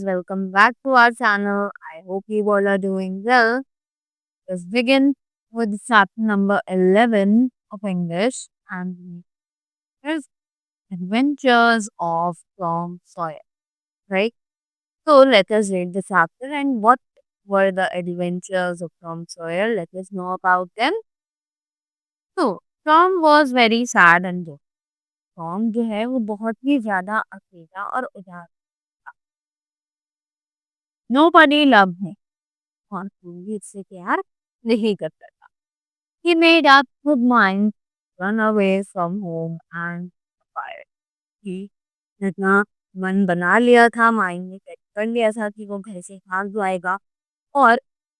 welcome back to our channel. I hope you all are doing well. Let's begin with chapter number 11 of English and here's Adventures of Tom Sawyer. Right? So let us read the chapter and what were the adventures of Tom Sawyer. Let us know about them. So Tom was very sad and dull. Tom जो है वो बहुत ही ज्यादा अकेला और उदास। No बडी love है और कोई भी इससे प्यार नहीं करता था। He made up his mind, run away from home and fire. He ने अपना मन बना लिया था, माइंड में सेट कर लिया था कि वो घर से भाग जाएगा और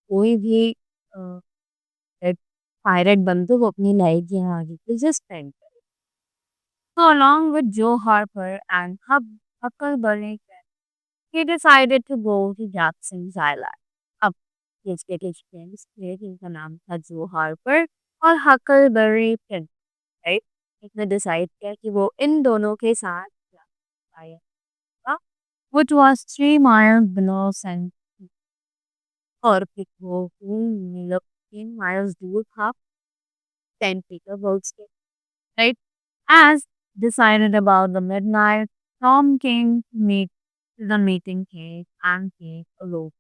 कोई भी पायरेट बन तो वो अपनी लाइफ जो है आगे के लिए स्पेंड करे। So along with Joe Harper and Huckleberry he decided to go to Jackson's Island. अब इसके कुछ फ्रेंड्स थे जिनका नाम था जो हार्पर और हकलबरी फिन, राइट। इसने डिसाइड किया कि वो इन दोनों के साथ आएगा which was 3 miles below San और फिर वो मतलब 3 miles दूर था सेंट पीटर्सबर्ग से, right. As decided about the midnight, Tom came to meet the meeting cake and cake alone.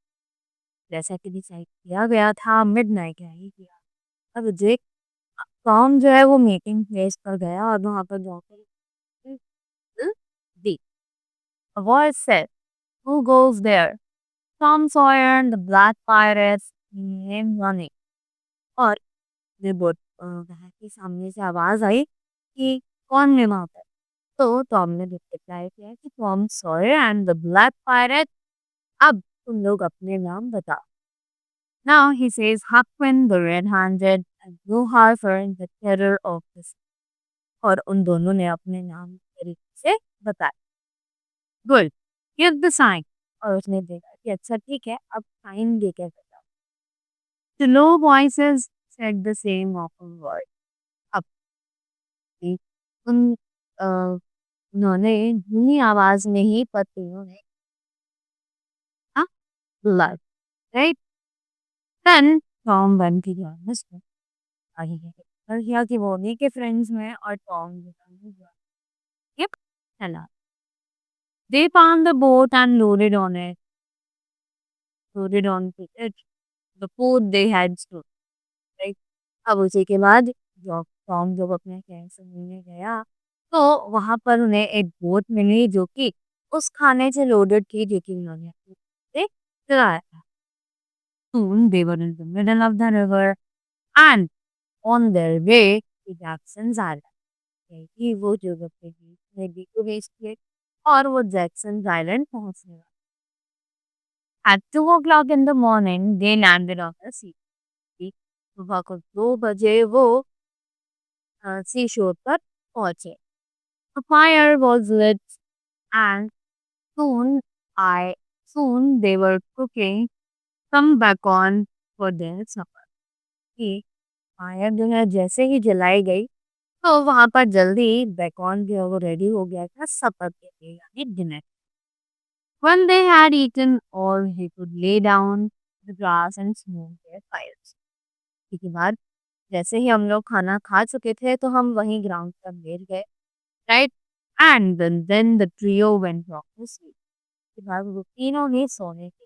जैसा कि डिसाइड किया गया था मिडनाइट क्या ही किया। अब जेक टॉम जो है वो मीटिंग प्लेस पर गया और वहां पर जाकर दी। A voice said, "Who goes there?" Tom Sawyer and the Black Pirates came running. और ये बोट वहाँ के सामने से आवाज आई कि कौन है वहां पर। तो टॉम ने रिप्लाई किया कि Tom Sawyer and the black pirate. अब तुम लोग अपने नाम बताओ। Now he says Huckman the red-handed and Blue Harper the terror of the sea. और उन दोनों ने अपने नाम तरीके से बताया। Good, give the sign. और उसने देखा कि अच्छा ठीक है, अब साइन दे के बताओ। The low voices said the same awful word. अब भी उन उन्होंने धीमी आवाज में ही पत्तियों ने हाँ blood, right? Then Tom went to join his friend. आगे क्या कर किया कि वो उन्हीं के फ्रेंड्स में और टॉम जो था वो yep, चला। They found the boat and loaded onto it the food they had stored, right? अब उसी के बाद जब टॉम जब अपने फ्रेंड से मिलने गया तो वहां पर उन्हें एक बोट मिली जो कि उस खाने से लोडेड थी जो कि उन्होंने अपने से चलाया था। Soon they were in the middle of the river and on their way to Jackson's Island. कि वो जगह पे ही नदी को बेच के और वो जैक्सन आइलैंड पहुंचने वाला। At 2 o'clock in the morning, they landed on the sea. सुबह को 2 बजे वो सी शोर पर पहुंचे। A fire was lit and soon I soon they were cooking some bacon for their supper. कि फायर जो है जैसे ही जलाई गई तो वहां पर जल्दी बेकॉन जो है वो रेडी हो गया था सपर के लिए यानी dinner. When they had eaten all he could lay down the grass and smoke their fires. इसके बाद जैसे ही हम लोग खाना खा चुके थे तो हम वहीं ग्राउंड पर लेट गए, right. And then the trio went off to sleep. इसके बाद वो तीनों ही सोने के।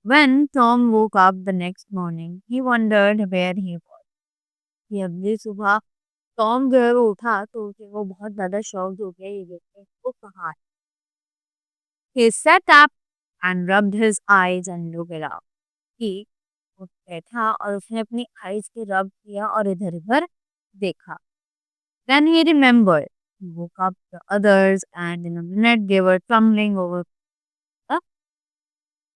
When Tom woke up the next morning, he wondered where he was. कि अगली सुबह टॉम जो है वो उठा तो उसे वो बहुत ज्यादा शॉक्ड हो गया ये देख के वो कहाँ है। He sat up and rubbed his eyes and looked around. कि वो बैठा और उसने अपनी आईज के रब किया और इधर उधर देखा। Then he remembered. He woke up the others and in a minute they were tumbling over. हाँ,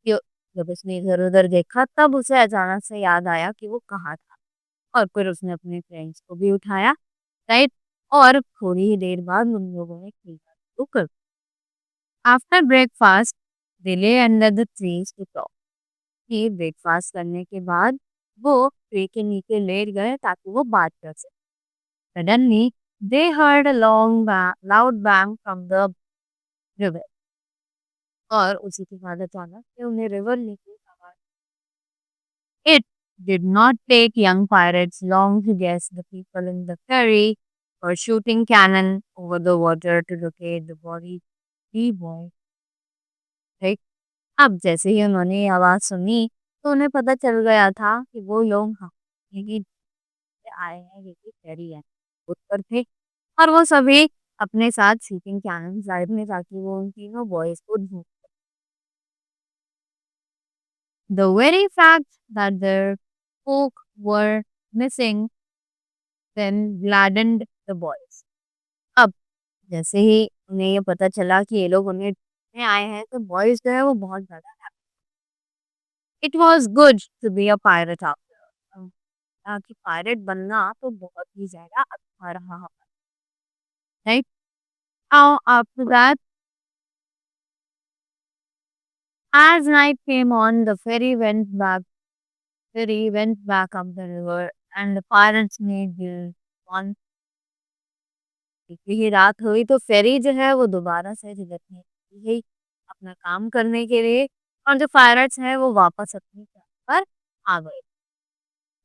कि जब उसने इधर उधर देखा तब उसे अचानक से याद आया कि वो कहाँ था और फिर उसने अपने फ्रेंड्स को भी उठाया, राइट। और थोड़ी ही देर बाद उन लोगों ने खेलना शुरू कर। After breakfast they lay under the trees to talk. कि ब्रेकफास्ट करने के बाद वो ट्री के नीचे लेट गए ताकि वो बात कर सके। Suddenly they heard a long loud bang from the river. और उसी के बाद अचानक से उन्हें रिवर लेके आवाज़। It did not take young pirates long to guess the people in the ferry were shooting cannon over the water to locate the body of the boy. Right? अब जैसे ही उन्होंने ये आवाज़ सुनी, तो उन्हें पता चल गया था कि वो लोग हाँ, यही आए हैं, यही फेरी है। उत्तर थे और वो सभी अपने साथ शूटिंग कैनन लाए थे ताकि वो उन तीनों बॉयज़ को ढूँढ। The very fact that their folk were missing then gladdened the boys. अब जैसे ही उन्हें ये पता चला कि ये लोग उन्हें ढूँढने आए हैं, तो बॉयज़ जो है वो बहुत ज़्यादा happy. It was good to be a pirate after कि पायरेट बनना तो बहुत ही ज़्यादा अच्छा रहा हमारा, right? Now after that, as night came on, the ferry went back up the river and the pirates made their one ही रात हुई तो फेरी जो है वो दोबारा से रिटर्न यही अपना काम करने के लिए और जो पायरेट्स हैं वो वापस अपनी जगह पर आ गए।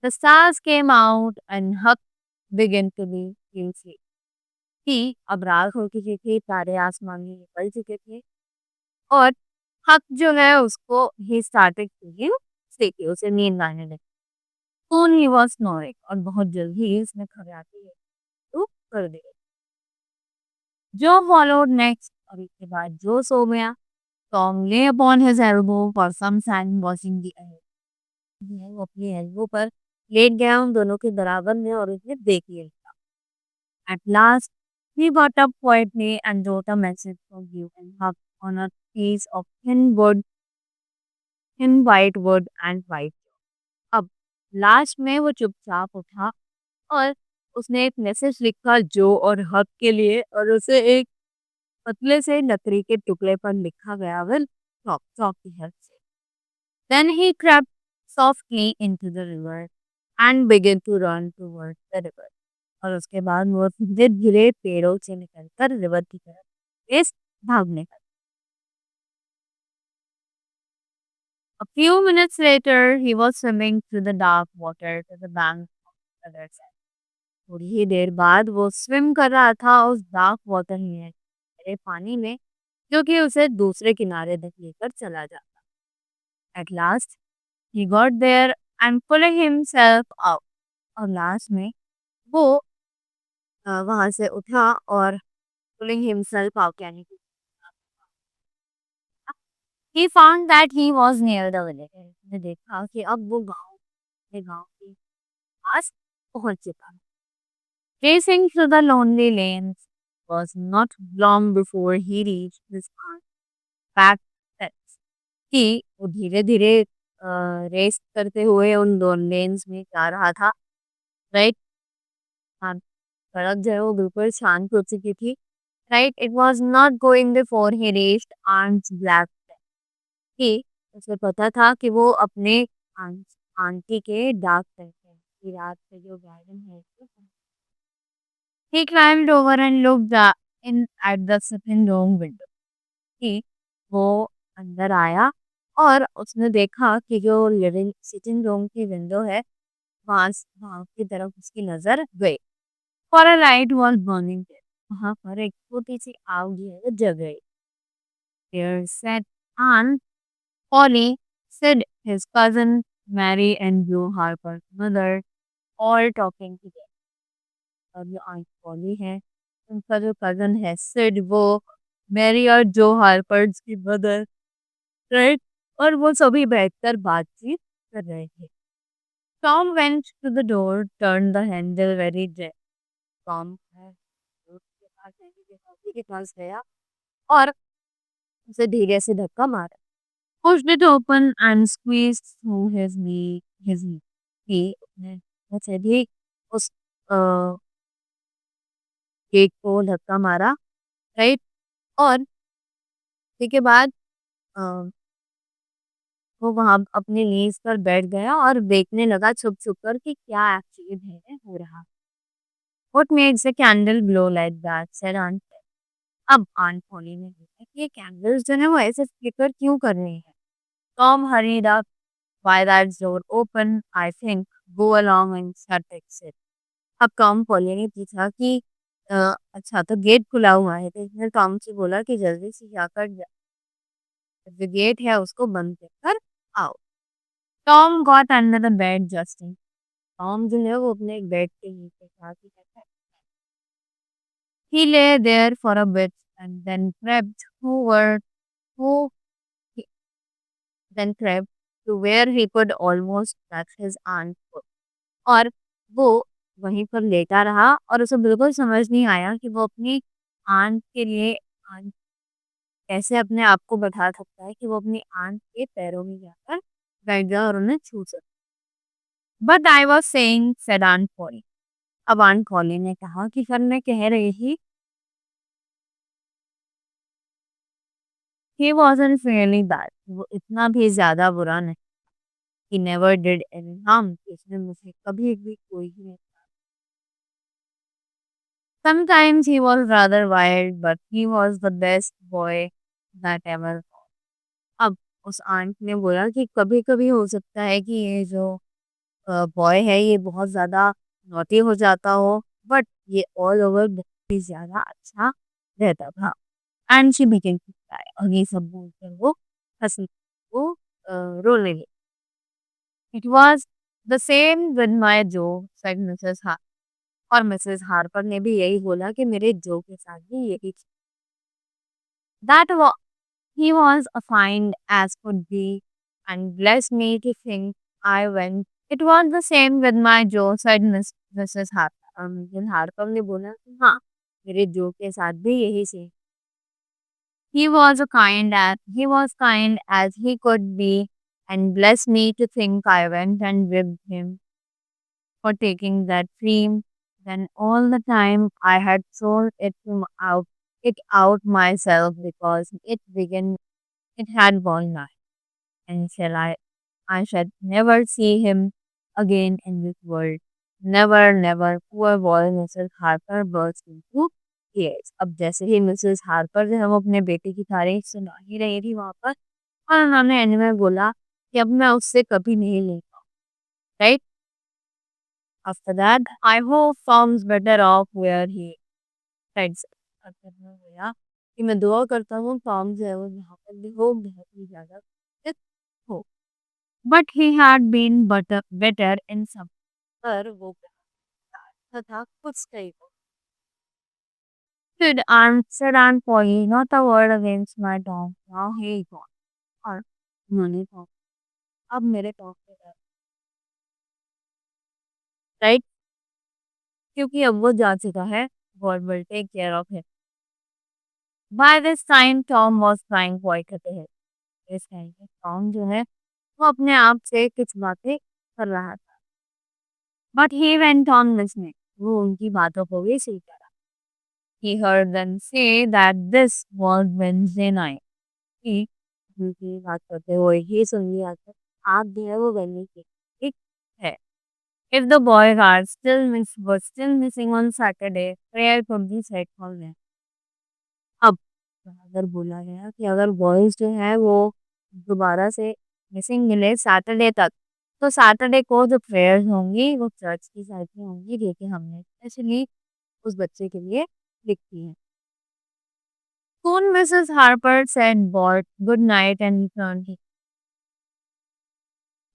The stars came out and Huck began to be guilty कि अब रात हो चुकी थी, तारे आसमान में निकल चुके थे और हक जो है उसको ही स्टार्टेड टू गिव स्लीपी उसे नींद आने लगी। Soon he was snoring और बहुत जल्दी ही उसने खर्राटे शुरू कर दिए। जो followed next और इसके बाद जो सो गया। Tom lay upon his elbow for some time watching the air। वो अपनी एल्बो पर लेट गया उन दोनों के बराबर में और उसने देख लिया। At last he got up quietly and wrote a message for you and Huck on a piece of thin white wood and white। अब लास्ट में वो चुपचाप उठा और उसने एक मैसेज लिखा जो और हक के लिए और उसे एक पतले से लकड़ी के टुकड़े पर लिखा गया विल चॉक चॉक की हेल्प से। Then he crept softly into the river and began to run towards the river। और उसके बाद वो धीरे धीरे पेड़ों से निकलकर रिवर की तरफ तेज भागने लगा। A few minutes later, he was swimming through the dark water to the bank of the other side। थोड़ी ही देर बाद वो स्विम कर रहा था उस डार्क वाटर में गहरे पानी में जो कि उसे दूसरे किनारे तक लेकर चला जाता। At last, he got there and pulling himself out। और लास्ट में वो वहां से उठा और pulling himself out यानी कि he found that he was near the village। उसने देखा कि अब वो गांव के पास पहुंच चुका है। Racing through the lonely lanes was not long before he reached his aunt's back steps। कि वो धीरे धीरे रेस करते हुए उन दोनों लेन्स में जा रहा था, राइट? हाँ, सड़क जो है वो बिल्कुल शांत हो चुकी थी, right? It was not going before he reached aunt's black कि उसे पता था कि वो अपने आंटी के डार्क सर्कल की रात से जो गार्डन है he climbed over and looked in at the sitting room window। कि वो अंदर आया और उसने देखा कि जो लिविंग सिटिंग रूम की विंडो है वहां वहां की तरफ उसकी नजर गई। For a light was burning वहां पर एक छोटी सी आग जो है वो जल गई। There sat Aunt Polly, said his cousin Mary and Joe Harper's mother, all talking together। और जो आंट पॉली है उनका जो कजन है सिड वो मैरी और जो हार्पर्स की मदर, राइट? और वो सभी बैठकर बातचीत कर रहे थे। Tom went to the door turn the handle very gently. Tom है डोर के पास के पास गया और उसे धीरे से धक्का मारा। pushed it open and squeezed through his knee कि उसने ऐसे भी उस केक को धक्का मारा, राइट? और उसके बाद अ, वो वहाँ अपने नीज़ पर बैठ गया और देखने लगा छुप-छुप कर कि क्या एक्चुअली में हो रहा। What makes a candle glow like that? said Aunt Polly। अब आंट पोली ने बोला ये कैंडल्स जो है वो ऐसे फ्लिकर क्यों कर रही है? Tom hurried up, why that door open, I think, go along and shut exit. अब टॉम पॉली ने पूछा कि अच्छा तो गेट खुला हुआ है, तो इसने टॉम से बोला कि जल्दी से जाकर जो गेट है उसको बंद कर आओ। Tom got under the bed just. Tom जो है वो अपने एक बेड के नीचे था कि कहता है he lay there for a bit and who then crept to where he could almost touch his aunt's foot. और वो वहीं पर लेटा रहा और उसे बिल्कुल समझ नहीं आया कि वो अपनी आंट के लिए आंट कैसे अपने आप को बैठा सकता है कि वो अपनी आंट के पैरों में जाकर बैठ जाए और उन्हें छू सके। But I was saying said Aunt Polly. अब आंट पॉली ने कहा कि सर मैं कह रही थी ही वॉजंट रियली बैड, वो इतना भी ज्यादा बुरा नहीं। He never did any harm, इसने मुझे कभी भी कोई ही नहीं। Sometimes he was rather wild, but he was the best boy that ever. अब उस आंट ने बोला कि कभी-कभी हो सकता है कि ये जो बॉय है ये बहुत ज़्यादा नॉटी हो जाता हो, बट ये ऑल ओवर बहुत ही ज़्यादा अच्छा रहता था। And she began to cry, और ये सब बोलकर वो हँसने वो रोने लगी। It was the same with my Joe, said Mrs Harper. और मिसेस हार्पर ने भी यही बोला कि मेरे जो के साथ भी यही। That wa he was fine as could be, and bless me to think I went. It was the same with my Joe, said Mrs. Harper. Mrs Harper ने बोला कि हाँ, मेरे जो के साथ भी यही से। He was kind as he could be, and bless me to think I went and ribbed him for taking that cream. Then all the time I had sold it out myself because it had gone live, and I shall never see him again in this world. Never, never. Poor boy Mrs Harper burst into tears. अब जैसे ही Mrs Harper जो है वो अपने बेटे की तारीफ सुना ही रही थी वहां पर, और उन्होंने एंड में बोला कि अब मैं उससे कभी नहीं लेगा, right. After that I hope forms better off where he rights. बोला कि मैं दुआ करता हूँ फॉर्म जो है वो यहाँ पर भी हो बहुत ही ज्यादा fit हो। But he had been better इन सब, पर वो अच्छा था कुछ कई को। Said Aunt Polly, not a word against my dog. Now he is gone. और उन्होंने कहा अब मेरे टॉप पे राइट, क्योंकि अब वो जा चुका है, God will take care of him. By this time Tom was crying quite a bit. इस टाइम पे टॉम जो है वो अपने आप से कुछ बातें कर रहा था। But he went on listening, वो उनकी बातों को भी सुनता रहा। He heard them say that this was Wednesday night, कि उनकी बात करते हुए ही सुन लिया था आप जो है वो वेडनेसडे ठीक है। If the boys are still missing on Saturday, prayer could be said for them. अब अगर बोला गया कि अगर बॉयज जो है वो दोबारा से मिसिंग मिले सैटरडे तक, तो सैटरडे को जो प्रेयर्स होंगी वो चर्च की साइड में होंगी, जो कि हमने स्पेशली उस बच्चे के लिए लिखी है। Soon Mrs. Harper said Bart good night and returned.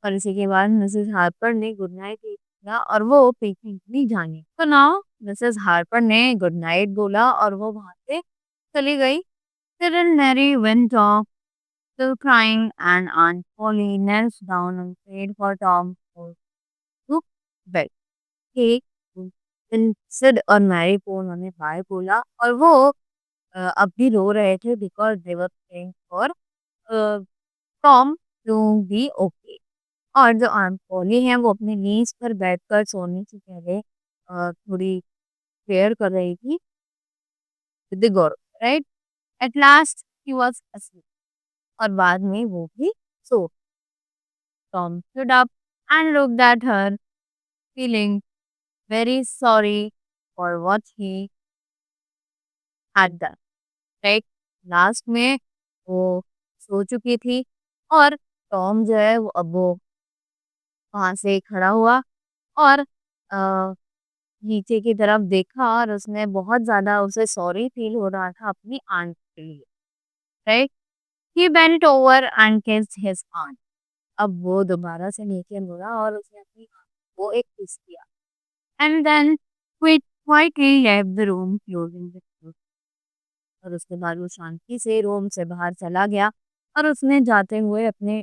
और इसी के बाद मिसेस हार्पर ने गुड नाइट किया और वो पिकनिक भी जाने। तो नाउ मिसेस हार्पर ने गुड नाइट बोला और वो वहां से चली गई। फिर Mary went off, still crying, and Aunt Polly knelt down and prayed for Tom to bed. ठीक फिर सिड और मैरी को उन्होंने बाय बोला और वो अब भी रो रहे थे because they were praying for Tom to be okay. और जो आंट पोली है वो अपने नीज पर बैठकर सोने से पहले थोड़ी प्रेयर कर रही थी विद गौर, right. At last he was asleep, और बाद में वो भी सो। Tom stood up and looked at her, feeling very sorry for what he had done, right? Last में वो सो चुकी थी और टॉम जो है वो वहां से खड़ा हुआ और नीचे की तरफ देखा और उसने बहुत ज्यादा उसे सॉरी फील हो रहा था अपनी आंट के लिए, राइट। He bent over and kissed his aunt. अब वो दोबारा से नीचे मुड़ा और उसने अपनी आंट को एक किस किया and then quietly left the room closing the door. और उसके बाद वो शांति से रूम से बाहर चला गया और उसने जाते हुए अपने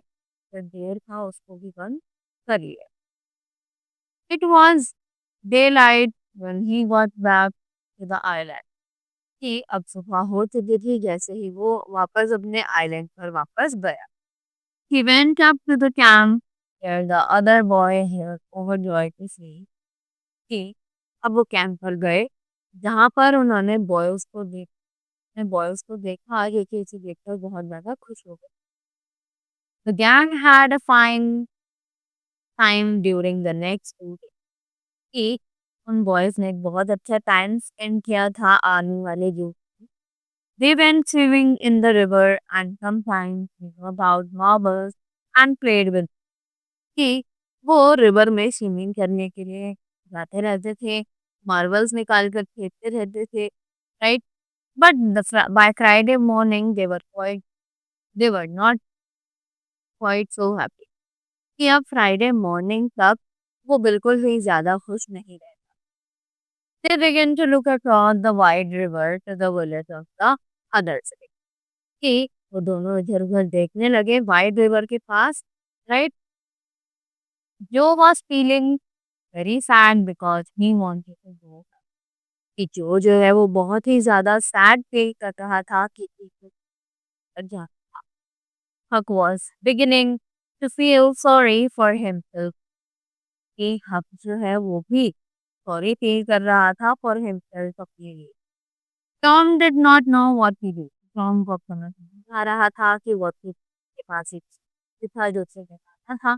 जो देर था उसको भी बंद कर लिया। It was day light when he got back to the island। कि अब सुबह हो चुकी थी जैसे ही वो वापस अपने आइलैंड पर वापस गया। He went up to the camp where the other boy was overjoyed to see कि अब वो कैंप पर गए जहाँ पर उन्होंने बॉयज को देखा जो कि इसे देखकर बहुत ज्यादा खुश हो गए। The gang had a fine time during the next 2 days। कि उन बॉयज ने एक बहुत अच्छा टाइम स्पेंड किया था आने वाले जो they went swimming in the river and sometimes knew about marbles and played with कि वो रिवर में स्विमिंग करने के लिए जाते रहते थे, मार्बल्स निकाल कर खेलते रहते थे, right. But by Friday morning they were not quite so happy. कि अब फ्राइडे मॉर्निंग तक वो बिल्कुल भी ज्यादा खुश नहीं रहे। They began to look across the wide river to the village of the other city। कि वो दोनों इधर-उधर देखने लगे वाइड रिवर के पास, right. Joe was feeling very sad because he wanted to go. कि जो है वो बहुत ही ज़्यादा सैड फील कर रहा था कि जा Huck was beginning to feel sorry for himself. कि हक जो है वो भी सॉरी फील कर रहा था फॉर हिमसेल्फ अपने लिए। Tom did not know what to do. Tom को अब समझ नहीं आ रहा था कि वो के पास एक था जो उसे बताना था,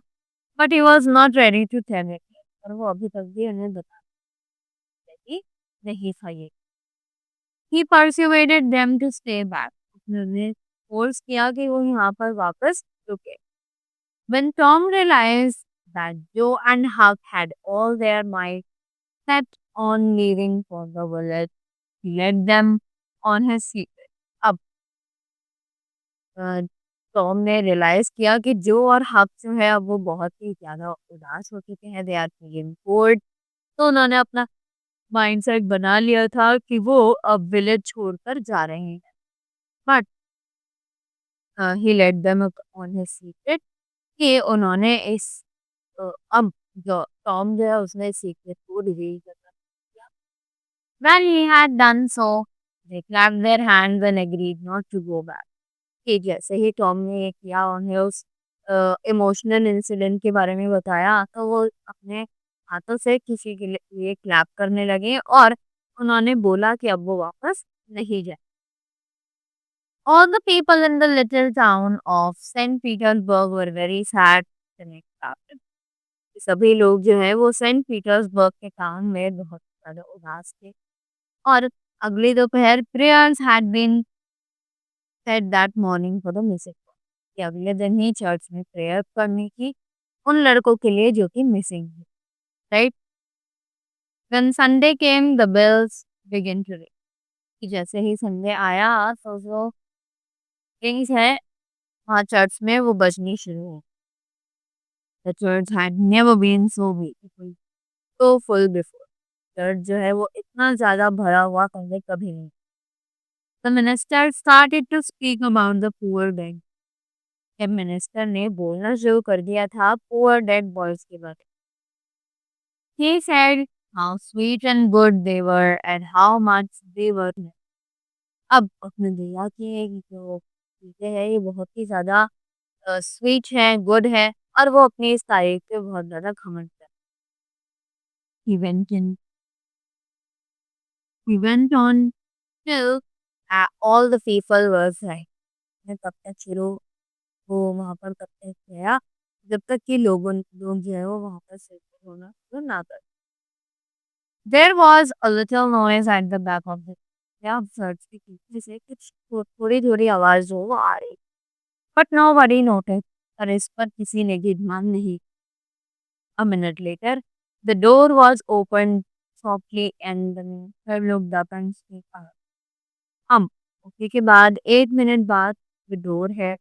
but he was not ready to tell it. और वो अभी तक भी उन्हें बताने रेडी नहीं था ये। He persuaded them to stay back. उन्होंने फोर्स किया कि वो यहाँ पर वापस रुके। When Tom realized that Joe and Huck had all their might set on leaving for the village, he led them on his secret। अब टॉम ने रियलाइज किया कि जो और हक जो है अब वो बहुत ही ज्यादा उदास हो चुके हैं, दे आर फीलिंग बोर्ड। तो उन्होंने अपना माइंडसेट बना लिया था कि वो अब विलेज छोड़कर जा रहे हैं। But he let them on his secret. कि उन्होंने अब जो टॉम जो है उसने सीक्रेट को रिवील करना किया। When he had done so, they clapped their hands and agreed not to go back। कि जैसे ही टॉम ने ये किया उन्हें उस इमोशनल इंसिडेंट के बारे में बताया तो वो अपने हाथों से किसी के लिए क्लैप करने लगे और उन्होंने बोला कि अब वो वापस नहीं जाए। All the people in the little town of St. Petersburg were very sad the next after। सभी लोग जो है वो सेंट पीटर्सबर्ग के टाउन में बहुत ज्यादा उदास थे और अगली दोपहर prayers had been said that morning for the missing. कि अगले दिन ही चर्च में प्रेयर करने की उन लड़कों के लिए जो कि मिसिंग है, right. When Sunday came the bells begin to ring. कि जैसे ही संडे आया तो जो रिंग्स है वहाँ चर्च में वो बजनी शुरू हो। The church had never been so beautiful so full before. Church जो है वो इतना ज्यादा भरा हुआ पहले कभी नहीं। The minister started to speak about the poor beg. जब मिनिस्टर ने बोलना शुरू कर दिया था पुअर डेड बॉयज के बारे में। He said how sweet and good they were and how much they were loved। अब उसने दिया कि ये जो चीजें हैं ये बहुत ही ज्यादा स्वीट है, गुड है और वो अपनी इस तारीफ पे बहुत ज्यादा घमंड करता है। He went in, he went on till all the people were right। मैं तब तक शुरू वो वहां पर तब तक गया जब तक कि लोग जो है वो वहां पर सेटल होना शुरू ना कर। There was a little noise at the back of the। या सर्च के पीछे से कुछ थोड़ी-थोड़ी आवाज़ जो वो आ रही। बट नोबडी नोटिस्ड और इस पर किसी ने भी ध्यान नहीं। A minute later, the door was opened softly and the minister looked up and spoke out. हम ओके के बाद 1 मिनट बाद जो डोर है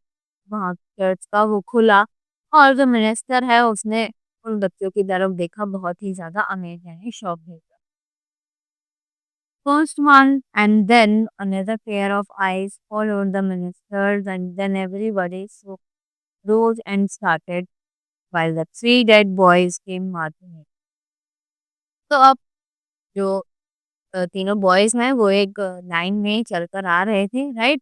वहाँ चर्च का वो खुला और जो मिनिस्टर है उसने उन बच्चों की तरफ देखा बहुत ही ज्यादा अमेज यानी शॉक है। First one and then another pair of eyes followed the ministers and then everybody so rose and started while the three dead boys came marching in. तो अब जो तीनों बॉयज हैं वो एक लाइन में चलकर आ रहे थे, right.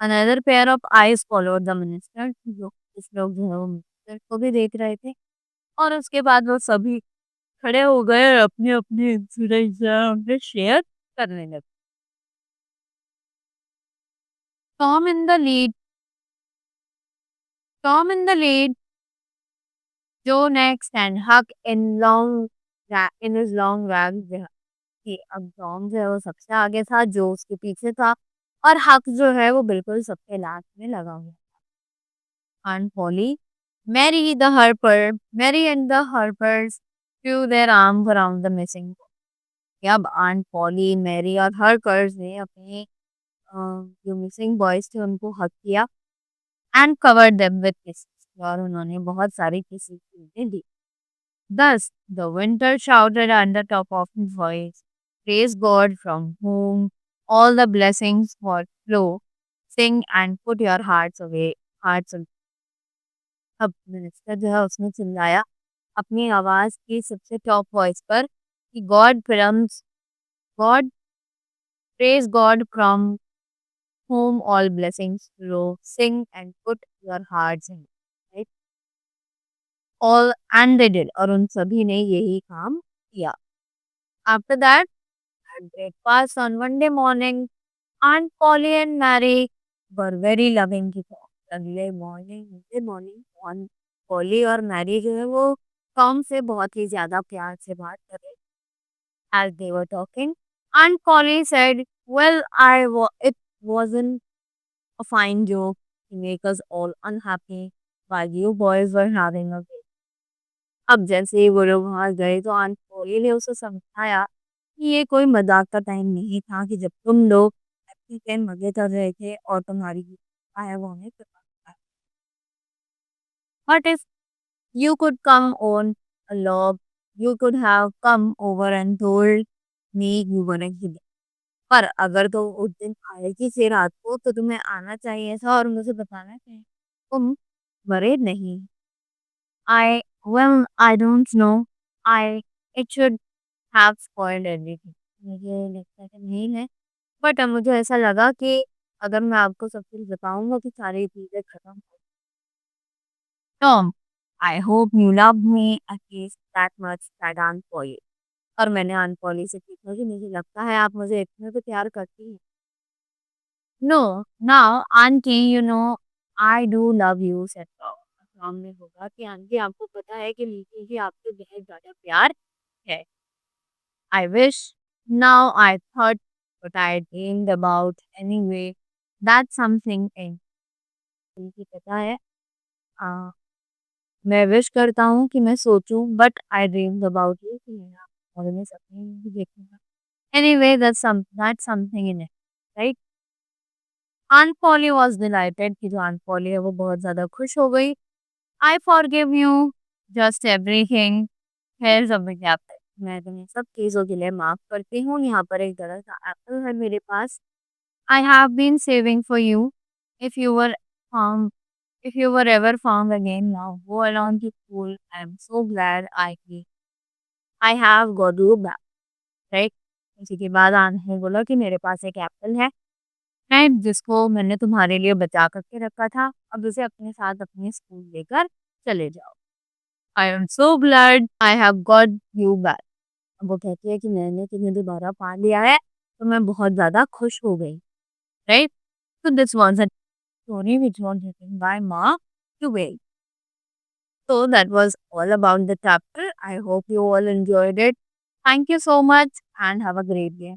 Another pair of eyes followed the minister, जो कुछ लोग जो है वो मिनिस्टर को भी देख रहे थे और उसके बाद वो सभी खड़े हो गए और अपने अपने इंसिडेंट शेयर करने लगे। Tom in the lead, Tom in the lead, जो नेक्स्ट एंड हक in long in his long rag, कि अब टॉम जो है वो सबसे आगे था, जो उसके पीछे था और हक जो है वो बिल्कुल सबके लास्ट में लगा हुआ। Aunt Polly, Mary and the Harpers threw their arms around the missing boy. कि अब आंट पॉली, मैरी और हर्कर्स ने अपने जो मिसिंग बॉयज थे उनको हक किया and covered them with kisses, और उन्होंने बहुत सारी kisses the. Thus, the winter shouted at the top of his voice, praise God from whom all the blessings flow. Sing and put your hearts away. अब minister जो है उसने चिल्लाया अपनी आवाज की सबसे टॉप वॉइस पर कि God praise God from whom all blessings flow. Sing and put your hearts in. Right? All and they did, और उन सभी ने यही काम किया। After that, at breakfast on Monday morning, Aunt Polly and Mary were very loving to talk. अगले morning on poly और Mary जो है वो टॉम से बहुत ही ज्यादा प्यार से बात कर रहे। As they were talking, Aunt Polly said, "Well, it wasn't a fine joke to make us all unhappy while you boys were having a game." अब जैसे ही वो लोग वहां गए तो आंट पोली ने उसे समझाया कि ये कोई मजाक का टाइम नहीं था, कि जब तुम लोग अपने टाइम मजे कर रहे थे और तुम्हारी आया वो हमें but if you could come on a log, you could have come over and told me you were a kid. पर अगर तो उस दिन आएगी से रात को तो तुम्हें आना चाहिए था और मुझे बताना चाहिए तुम मरे नहीं। I don't know. I, it should have spoiled everything. मुझे लगता है कि नहीं है, बट मुझे ऐसा लगा कि अगर मैं आपको सब कुछ बताऊंगा तो सारी चीजें खत्म हो। Tom, I hope you love me at least that much that Aunt Polly, और मैंने आंट पॉली से पूछा कि मुझे लगता है आप मुझे इतने तो प्यार करती हैं। No, now auntie you know I do love you said Tom. Tom ने होगा कि आंटी आपको पता है कि लीजी जी आपसे बहुत ज्यादा प्यार है। I wish now I thought what I dreamed about anyway. That's something in मुझे पता है। आ, मैं विश करता हूँ कि मैं सोचूं but I dreamed about you, कि मैं आपके बारे में सपने में भी देखूंगा। Anyway, that's something in it, right? Aunt Polly was delighted कि जो Aunt Polly है वो बहुत ज्यादा खुश हो गई। I forgive you just everything. Here's a big apple. मैं तुम्हें सब चीज़ों के लिए माफ़ करती हूँ। यहाँ पर एक बड़ा सा एप्पल है मेरे पास। I have been saving for you. If you were found, if you were ever found again, now go along to school. I am so glad I have got you back. Right? इसी के बाद आने बोला कि मेरे पास एक Apple है जिसको मैंने तुम्हारे लिए बचा करके रखा था। अब उसे अपने साथ अपने स्कूल लेकर चले जाओ। I am so glad I have got you back. वो कहती है कि मैंने तुम्हें दोबारा पा लिया है तो मैं बहुत ज़्यादा खुश हो गई, right. So this was a story which was written by Mark Twain. So that was all about the chapter. I hope you all enjoyed it. Thank you so much and have a great day.